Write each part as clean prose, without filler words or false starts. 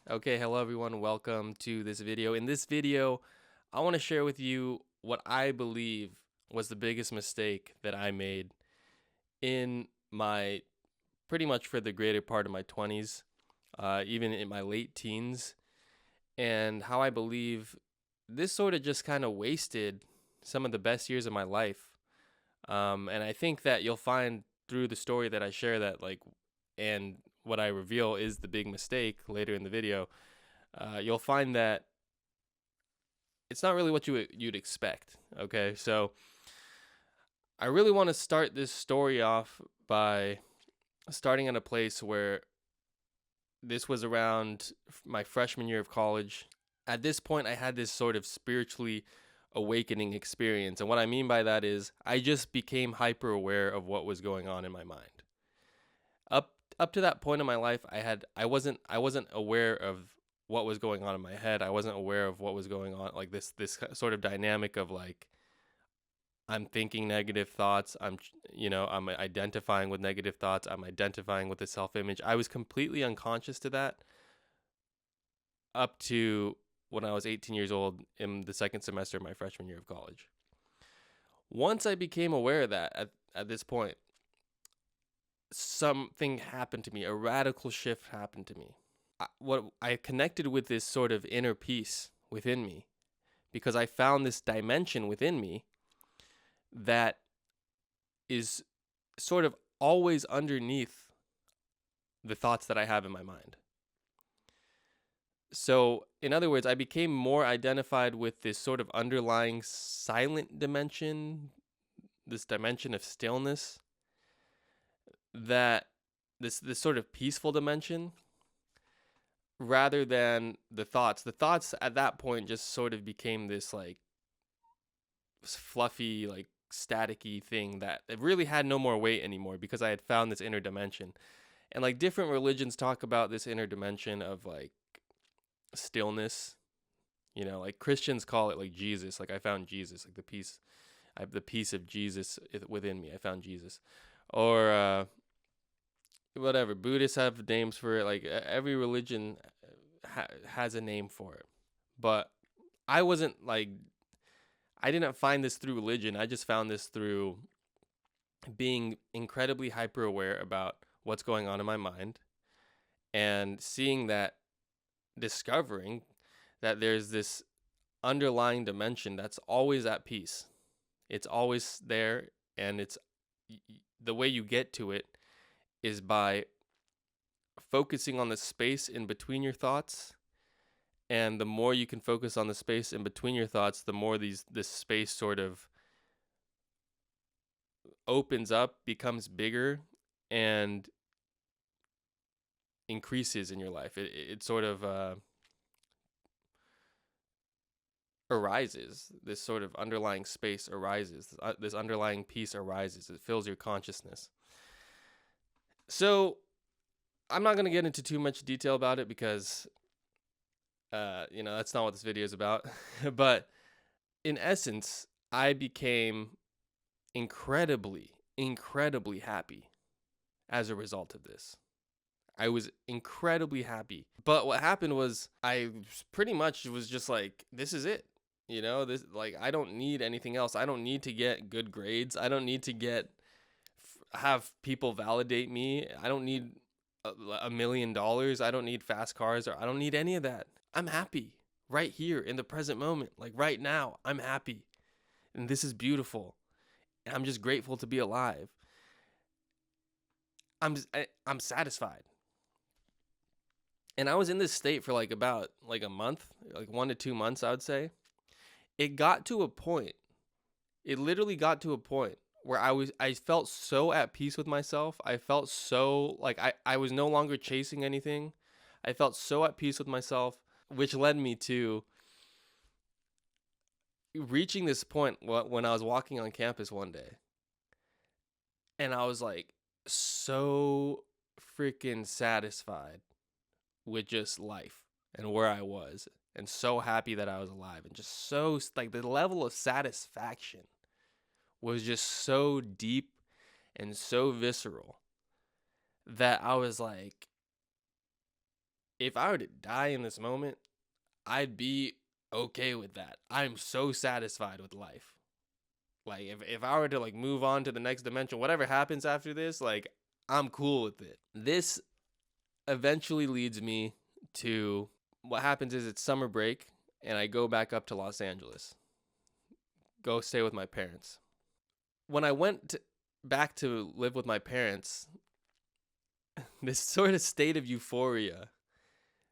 Okay, hello everyone. Welcome to this video. In this video, I want to share with you what I believe was the biggest mistake that I made in my pretty much for the greater part of my 20s, even in my late teens, and how I believe this sort of just kind of wasted some of the best years of my life. And I think that you'll find through the story that I share that, and what I reveal is the big mistake later in the video. You'll find that it's not really what you'd expect. Okay, so I really want to start this story off by starting at a place where this was around my freshman year of college. At this point, I had this sort of spiritually awakening experience, and what I mean by that is I just became hyper aware of what was going on in my mind. Up to that point in my life, I wasn't aware of what was going on in my head. I wasn't aware of what was going on, like this sort of dynamic of like I'm thinking negative thoughts. I'm identifying with negative thoughts. I'm identifying with the self-image. I was completely unconscious to that up to when I was 18 years old in the second semester of my freshman year of college. Once I became aware of that at this point, something happened to me. A radical shift happened to me. I connected with this sort of inner peace within me because I found this dimension within me that is sort of always underneath the thoughts that I have in my mind. So, in other words, I became more identified with this sort of underlying silent dimension, this dimension of stillness, that this sort of peaceful dimension rather than the thoughts. The thoughts at that point just sort of became this like fluffy, like staticky thing that it really had no more weight anymore because I had found this inner dimension. And like different religions talk about this inner dimension of like stillness. Like Christians call it like Jesus. Like I found Jesus, like the peace. I have the peace of Jesus within me. I found Jesus. Or whatever. Buddhists have names for it. Like every religion has a name for it. But I wasn't like I didn't find this through religion. I just found this through being incredibly hyper aware about what's going on in my mind and discovering that there's this underlying dimension that's always at peace. It's always there, and the way you get to it is by focusing on the space in between your thoughts. And the more you can focus on the space in between your thoughts, the more this space sort of opens up, becomes bigger, and increases in your life. It sort of arises. This sort of underlying space arises. This underlying peace arises. It fills your consciousness. So I'm not going to get into too much detail about it because, that's not what this video is about. But in essence, I became incredibly, incredibly happy as a result of this. I was incredibly happy. But what happened was I pretty much was just like, this is it. This like I don't need anything else. I don't need to get good grades. I don't need to have people validate me. I don't need $1 million. I don't need fast cars, or I don't need any of that. I'm happy right here in the present moment. Like right now, I'm happy. And this is beautiful. And I'm just grateful to be alive. I'm satisfied. And I was in this state for like about like a month, like 1 to 2 months, I would say. It got to a point. It literally got to a point where I felt so at peace with myself. I felt so like I was no longer chasing anything. I felt so at peace with myself, which led me to reaching this point when I was walking on campus one day. And I was like so freaking satisfied with just life and where I was, and so happy that I was alive, and just so like the level of satisfaction was just so deep and so visceral that I was like, if I were to die in this moment, I'd be okay with that. I'm so satisfied with life. Like if I were to like move on to the next dimension, whatever happens after this, like I'm cool with it. This eventually leads me to what happens is it's summer break and I go back up to Los Angeles. Go stay with my parents. When I went back to live with my parents, this sort of state of euphoria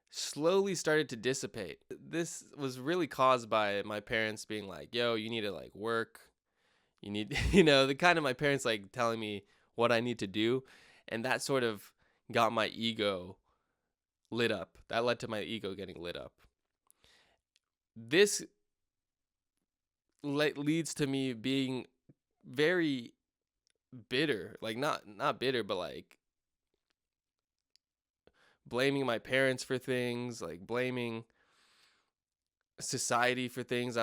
slowly started to dissipate. This was really caused by my parents being like, "Yo, you need to like work. You need, the kind of my parents like telling me what I need to do." And that sort of got my ego lit up. That led to my ego getting lit up. This leads to me being very bitter, like not bitter, but like blaming my parents for things, like blaming society for things.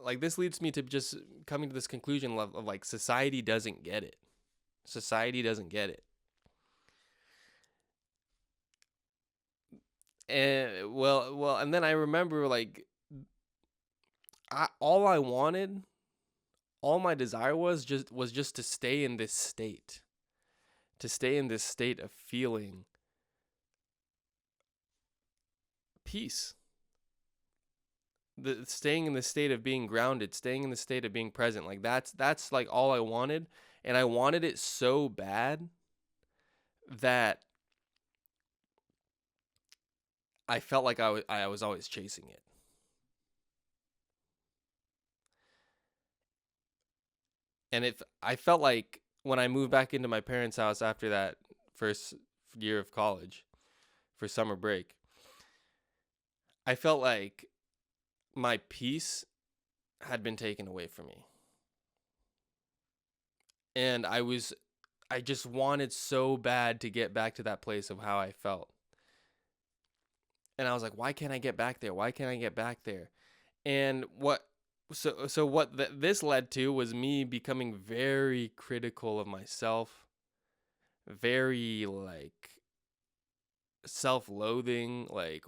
Like this leads me to just coming to this conclusion of like society doesn't get it. Society doesn't get it. And and then I remember like all I wanted, all my desire was just to stay in this state, of feeling peace. Staying in the state of being grounded, staying in the state of being present. Like that's like all I wanted, and I wanted it so bad that I felt like I was always chasing it. And if I felt like when I moved back into my parents' house after that first year of college for summer break, I felt like my peace had been taken away from me. And I just wanted so bad to get back to that place of how I felt. And I was like, why can't I get back there? Why can't I get back there? And what this led to was me becoming very critical of myself, very like self-loathing, like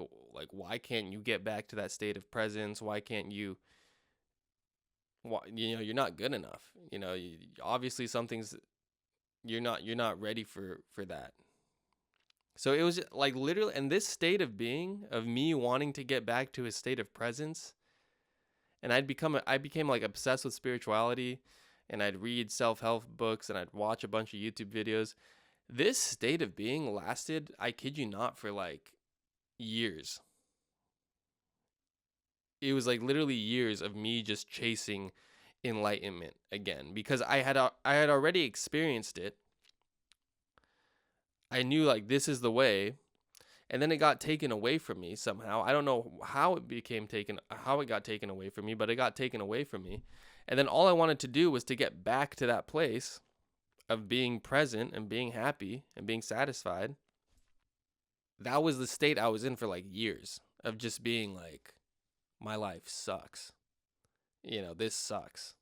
why can't you get back to that state of presence? Why can't you you're not good enough. Obviously something's you're not ready for that. So it was like literally, and this state of being, of me wanting to get back to a state of presence, and I became like obsessed with spirituality, and I'd read self-help books and I'd watch a bunch of YouTube videos. This state of being lasted, I kid you not, for like years. It was like literally years of me just chasing enlightenment again, because I had already experienced it. I knew like this is the way, and then it got taken away from me somehow. I don't know how it got taken away from me, but it got taken away from me. And then all I wanted to do was to get back to that place of being present and being happy and being satisfied. That was the state I was in for like years, of just being like, my life sucks. This sucks.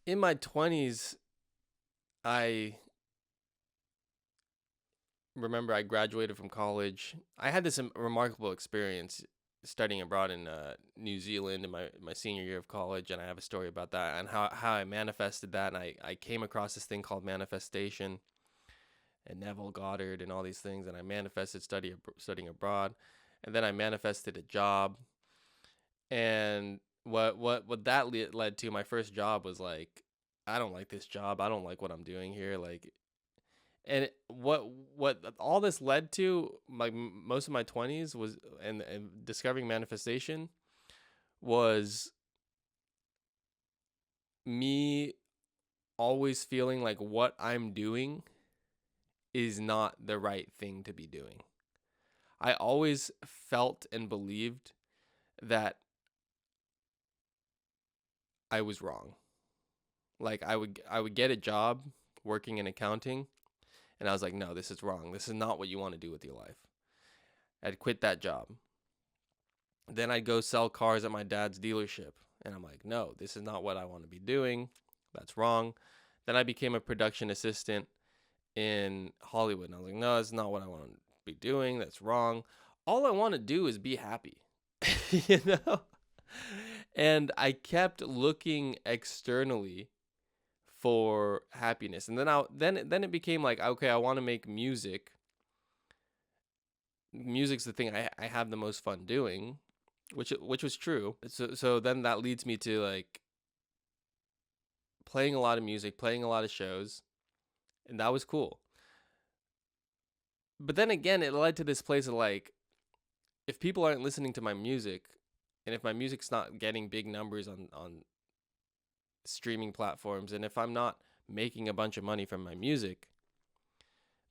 In my 20s, I remember I graduated from college. I had this remarkable experience studying abroad in New Zealand in my senior year of college, and I have a story about that and how I manifested that. And I came across this thing called manifestation and Neville Goddard and all these things, and I manifested studying abroad, and then I manifested a job. And what that led to, my first job was like, I don't like this job. I don't like what I'm doing here. Like, and what all this led to, like most of my 20s was, and discovering manifestation was me always feeling like what I'm doing is not the right thing to be doing. I always felt and believed that I was wrong. Like I would get a job working in accounting, and I was like, no, this is wrong. This is not what you want to do with your life. I'd quit that job. Then I'd go sell cars at my dad's dealership, and I'm like, no, this is not what I want to be doing. That's wrong. Then I became a production assistant in Hollywood, and I was like, no, that's not what I want to be doing. That's wrong. all I want to do is be happy. You know? And I kept looking externally for happiness. And then it became like, okay, I want to make music. Music's the thing I have the most fun doing, which was true. So then that leads me to like playing a lot of music, playing a lot of shows, and that was cool. But then again, it led to this place of like, if people aren't listening to my music, and if my music's not getting big numbers on streaming platforms, and if I'm not making a bunch of money from my music,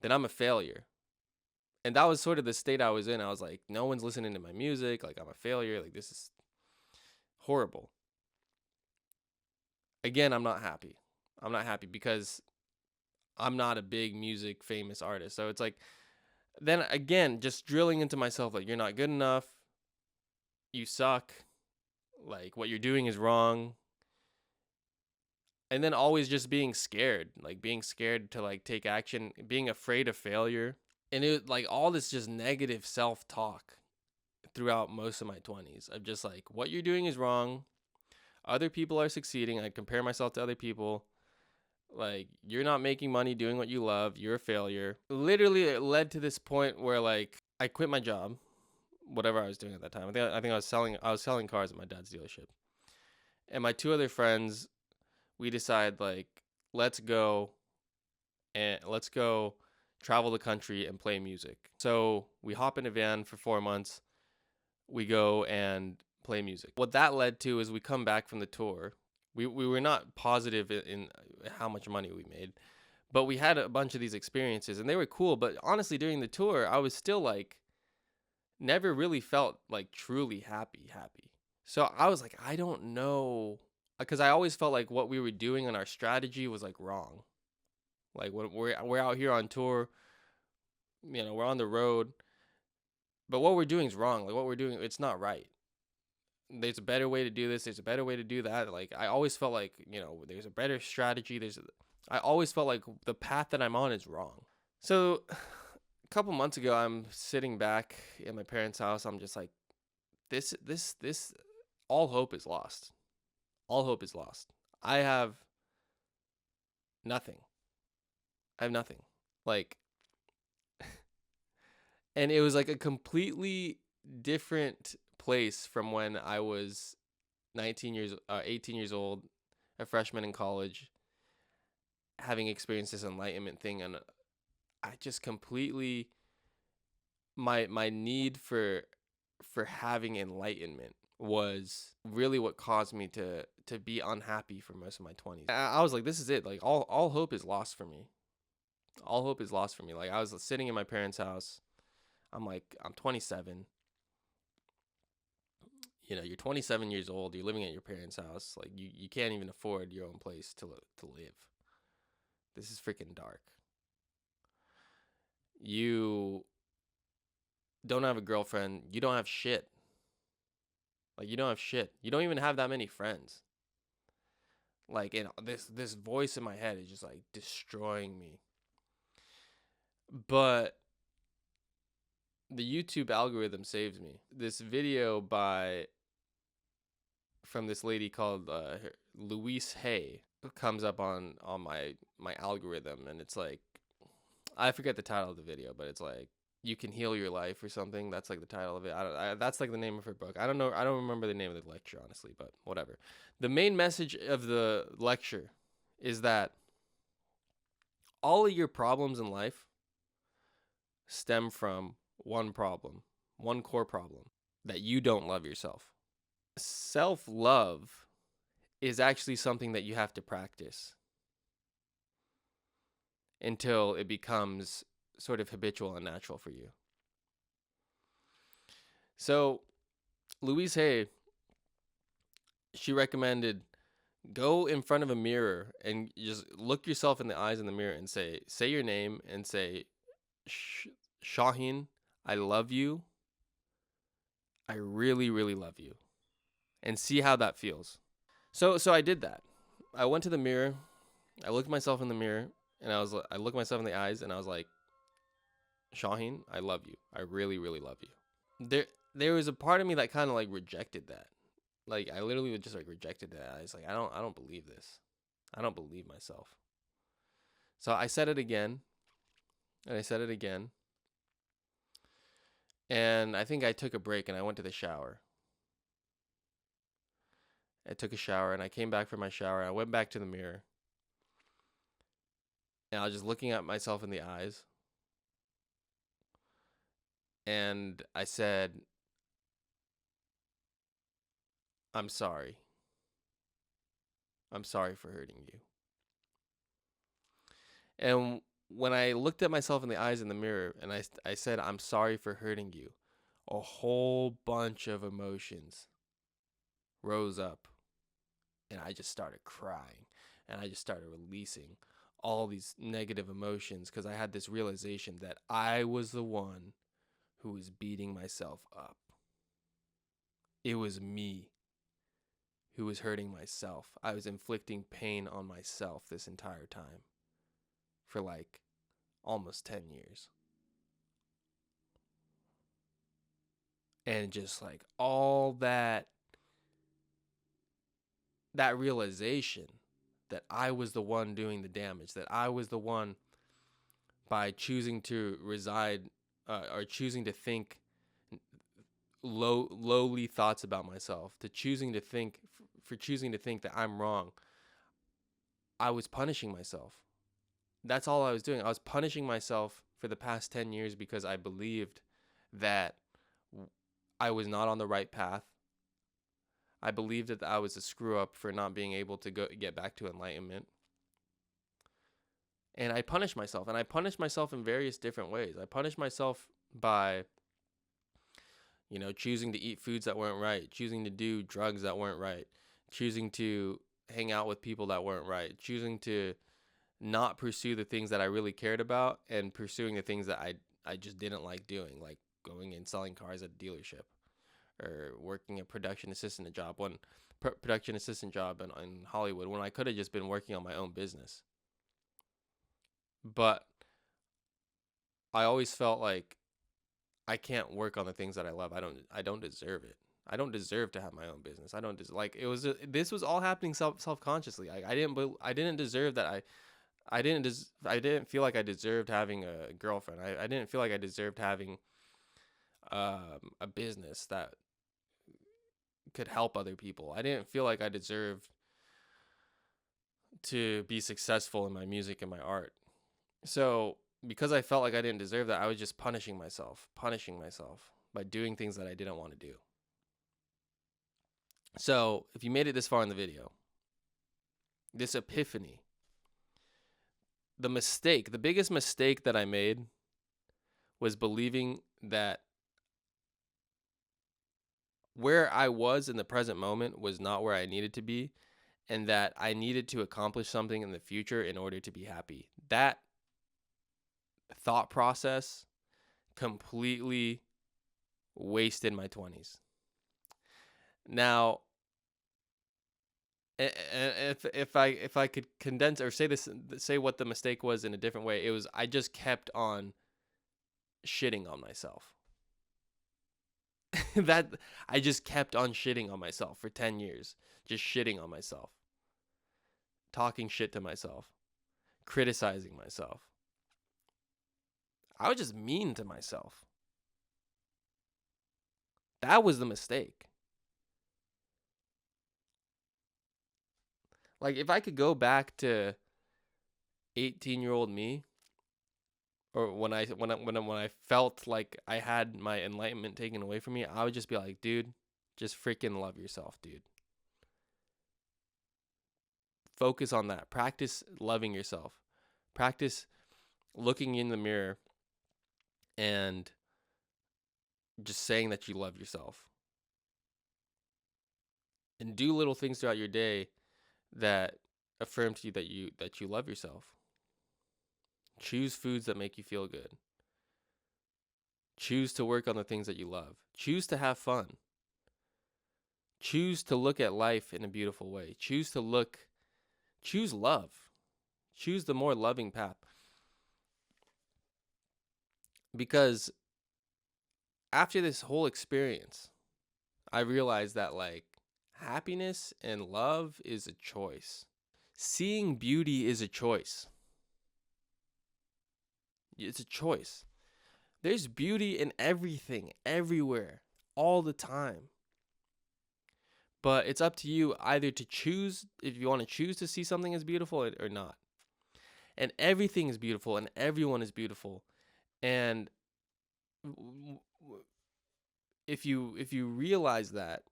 then I'm a failure. And that was sort of the state I was in. I was like, no one's listening to my music. Like, I'm a failure. Like, this is horrible. Again, I'm not happy. I'm not happy because I'm not a big music famous artist. So it's like, then again, just drilling into myself, like, you're not good enough. You suck. Like, what you're doing is wrong. And then always just being scared, like being scared to like take action, being afraid of failure. And it like all this just negative self-talk throughout most of my 20s of just like, what you're doing is wrong. Other people are succeeding. I'd compare myself to other people. Like, you're not making money doing what you love. You're a failure. Literally, it led to this point where like I quit my job, whatever I was doing at that time. I think I was selling cars at my dad's dealership. And my two other friends, we decide like, let's go travel the country and play music. So we hop in a van for 4 months. We go and play music. What that led to is we come back from the tour. We were not positive in how much money we made, but we had a bunch of these experiences and they were cool. But honestly, during the tour, I was still like, never really felt like truly happy. So I was like, I don't know, because I always felt like what we were doing and our strategy was like wrong. Like when we're out here on tour, we're on the road, but what we're doing is wrong. Like what we're doing, it's not right. There's a better way to do this. There's a better way to do that. Like I always felt like, there's a better strategy. I always felt like the path that I'm on is wrong. So a couple months ago, I'm sitting back in my parents' house. I'm just like, this, all hope is lost. All hope is lost. I have nothing. I have nothing. Like, and it was like a completely different place from when I was 18 years old, a freshman in college, having experienced this enlightenment thing. And I just completely, my need for having enlightenment was really what caused me to be unhappy for most of my 20s. I was like, this is it. Like all hope is lost for me. All hope is lost for me. Like I was sitting in my parents' house. I'm like, I'm 27. You're 27 years old. You're living at your parents' house. Like you can't even afford your own place to live. This is freaking dark. You don't have a girlfriend. You don't have shit. Like you don't have shit. You don't even have that many friends. Like, and this voice in my head is just like destroying me. But the YouTube algorithm saves me. This video from this lady called Louise Hay comes up on my algorithm, and it's like, I forget the title of the video, but it's like, you can heal your life or something. That's like the title of it. That's like the name of her book. I don't know. I don't remember the name of the lecture, honestly, but whatever. The main message of the lecture is that all of your problems in life stem from one problem, one core problem, that you don't love yourself. Self-love is actually something that you have to practice until it becomes sort of habitual and natural for you. So Louise Hay, she recommended, go in front of a mirror and just look yourself in the eyes in the mirror and say your name and say, Shahin, I love you. I really, really love you. And see how that feels. So I did that. I went to the mirror. I looked myself in the mirror and I looked myself in the eyes and I was like, Shahin, I love you. I really, really love you. there there was a part of me that kind of like rejected that. Like I literally just like rejected that. I was like, I don't believe this. I don't believe myself. So I said it again, and I said it again, and I think I took a break and I went to the shower. I took a shower and I came back from my shower. I went back to the mirror and I was just looking at myself in the eyes, and I said, I'm sorry. I'm sorry for hurting you. And when I looked at myself in the eyes in the mirror and I said, I'm sorry for hurting you, a whole bunch of emotions rose up, and I just started crying, and I just started releasing all these negative emotions because I had this realization that I was the one who was beating myself up. It was me who was hurting myself. I was inflicting pain on myself this entire time for like almost 10 years. And just like all that realization that I was the one doing the damage, that I was the one by choosing to reside or choosing to think lowly thoughts about myself, to choosing to think for choosing to think that I'm wrong. I was punishing myself. That's all I was doing. I was punishing myself for the past 10 years because I believed that I was not on the right path. I believed that I was a screw up for not being able to get back to enlightenment. And I punished myself, and I punished myself in various different ways. I punished myself by, choosing to eat foods that weren't right, choosing to do drugs that weren't right, choosing to hang out with people that weren't right, choosing to not pursue the things that I really cared about and pursuing the things that I just didn't like doing, like going and selling cars at a dealership or working a production assistant job in Hollywood when I could have just been working on my own business. But I always felt like I can't work on the things that I love. I don't deserve it. I don't deserve to have my own business. I don't like it was this was all happening self-consciously. I didn't deserve that. I didn't feel like I deserved having a girlfriend. I didn't feel like I deserved having a business that could help other people. I didn't feel like I deserved to be successful in my music and my art. So, because I felt like I didn't deserve that, I was just punishing myself by doing things that I didn't want to do. So, if you made it this far in the video, this epiphany, the biggest mistake that I made was believing that where I was in the present moment was not where I needed to be, and that I needed to accomplish something in the future in order to be happy. That thought process completely wasted my 20s. Now, if I could condense or say what the mistake was in a different way, it was I just kept on shitting on myself. That I just kept on shitting on myself for 10 years, just shitting on myself, talking shit to myself, criticizing myself. I was just mean to myself. That was the mistake. Like if I could go back to 18-year-old me, or when I felt like I had my enlightenment taken away from me, I would just be like, dude, just freaking love yourself, dude. Focus on that. Practice loving yourself. Practice looking in the mirror and just saying that you love yourself. And do little things throughout your day that affirm to you that you love yourself. Choose foods that make you feel good. Choose to work on the things that you love. Choose to have fun. Choose to look at life in a beautiful way. Choose love. Choose the more loving path. Because after this whole experience, I realized that like happiness and love is a choice. Seeing beauty is a choice. It's a choice. There's beauty in everything, everywhere, all the time. But it's up to you either to choose if you want to choose to see something as beautiful or not. And everything is beautiful and everyone is beautiful. And if you realize that,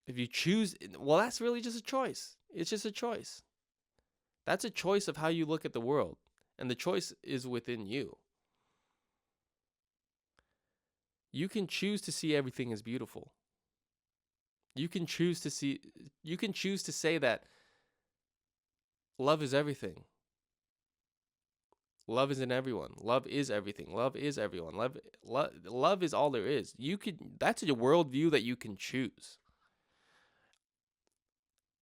if you choose, well, that's really just a choice. It's just a choice. That's a choice of how you look at the world. And the choice is within you. You can choose to see everything as beautiful. You can choose to say that love is everything. Love is in everyone. Love is everything. Love is everyone. Love is all there is. That's a worldview that you can choose.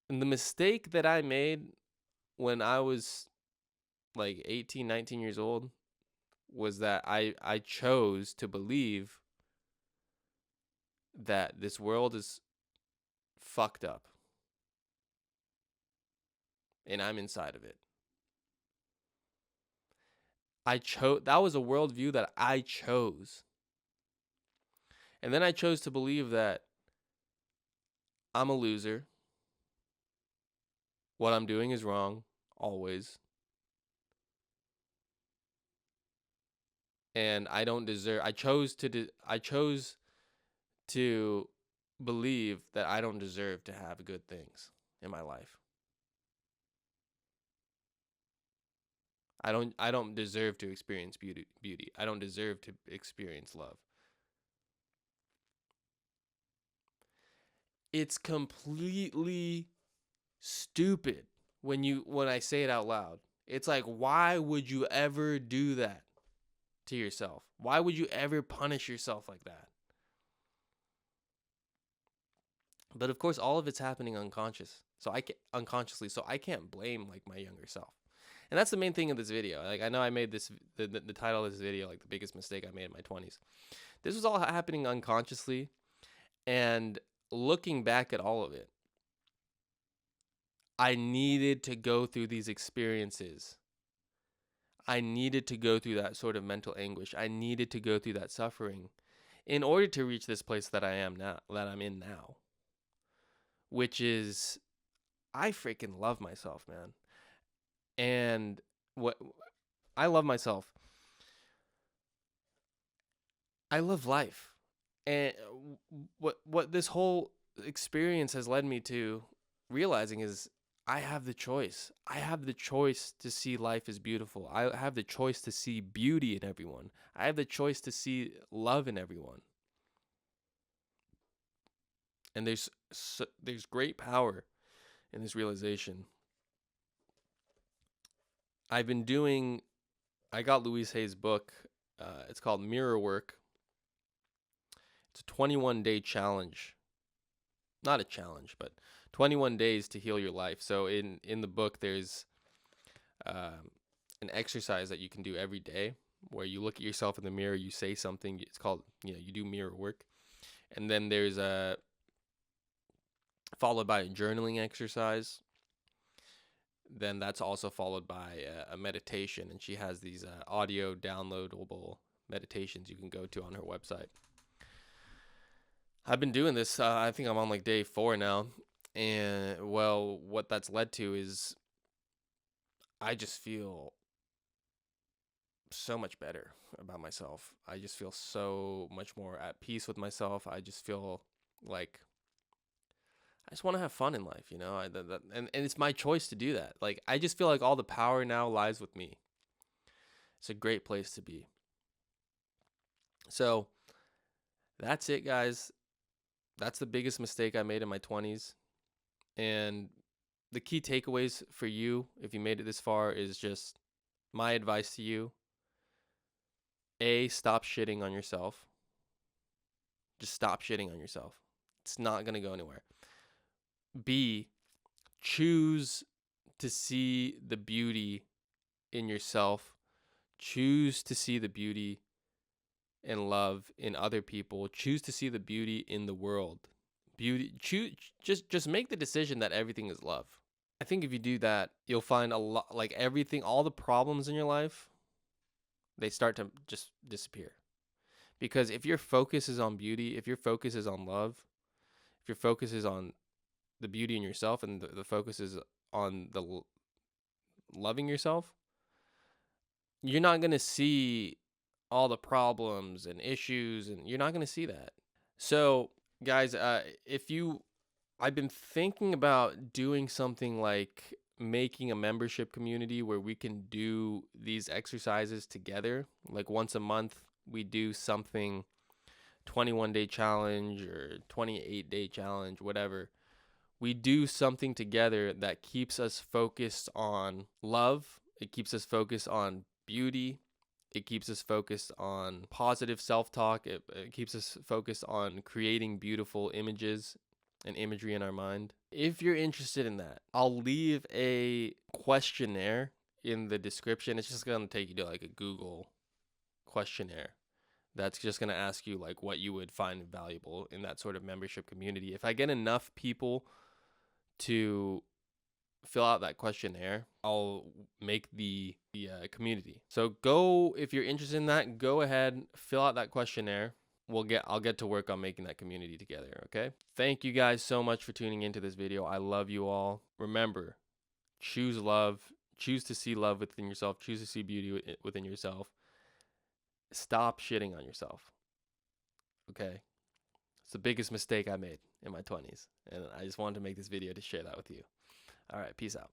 And the mistake that I made when I was like 18, 19 years old was that I chose to believe that this world is fucked up and I'm inside of it. That was a worldview that I chose. And then I chose to believe that I'm a loser. What I'm doing is wrong, always. And I don't deserve. I chose to believe that I don't deserve to have good things in my life. I don't deserve to experience beauty. I don't deserve to experience love. It's completely stupid when I say it out loud. It's like, why would you ever do that to yourself? Why would you ever punish yourself like that? But of course, all of it's happening unconsciously. So I can't blame like my younger self. And that's the main thing of this video. Like I know I made the title of this video like the biggest mistake I made in my 20s. This was all happening unconsciously, and looking back at all of it, I needed to go through these experiences. I needed to go through that sort of mental anguish. I needed to go through that suffering in order to reach this place that I'm in now. Which is, I freaking love myself, man. And what I love myself. I love life. And what this whole experience has led me to realizing is I have the choice. I have the choice to see life as beautiful. I have the choice to see beauty in everyone. I have the choice to see love in everyone. And there's great power in this realization. I got Louise Hay's book. It's called Mirror Work. It's a 21-day challenge. Not a challenge, but 21 days to heal your life. So in the book, there's an exercise that you can do every day where you look at yourself in the mirror, you say something. It's called, you do mirror work. And then there's followed by a journaling exercise. Then that's also followed by a meditation. And she has these audio downloadable meditations you can go to on her website. I've been doing this. I think I'm on like day 4 now. And well, what that's led to is I just feel so much better about myself. I just feel so much more at peace with myself. I just feel like I just want to have fun in life, and it's my choice to do that. Like, I just feel like all the power now lies with me. It's a great place to be. So that's it, guys. That's the biggest mistake I made in my 20s. And the key takeaways for you, if you made it this far, is just my advice to you. A, stop shitting on yourself. Just stop shitting on yourself. It's not going to go anywhere. B, choose to see the beauty in yourself. Choose to see the beauty and love in other people. Choose to see the beauty in the world. Just make the decision that everything is love. I think if you do that, you'll find a lot, like everything, all the problems in your life, they start to just disappear. Because if your focus is on beauty, if your focus is on love, if your focus is on the beauty in yourself, and the focus is on loving yourself, you're not going to see all the problems and issues, and you're not going to see that. So, guys, I've been thinking about doing something like making a membership community where we can do these exercises together. Like once a month, we do something, 21-day challenge or 28-day challenge, whatever. We do something together that keeps us focused on love. It keeps us focused on beauty. It keeps us focused on positive self-talk. It keeps us focused on creating beautiful images and imagery in our mind. If you're interested in that, I'll leave a questionnaire in the description. It's just going to take you to like a Google questionnaire. That's just going to ask you like what you would find valuable in that sort of membership community. If I get enough people to fill out that questionnaire, I'll make the community. So if you're interested in that, go ahead, fill out that questionnaire. I'll get to work on making that community together, okay? Thank you guys so much for tuning into this video. I love you all. Remember, choose love, choose to see love within yourself, choose to see beauty within yourself. Stop shitting on yourself, okay? It's the biggest mistake I made in my 20s, and I just wanted to make this video to share that with you. All right, peace out.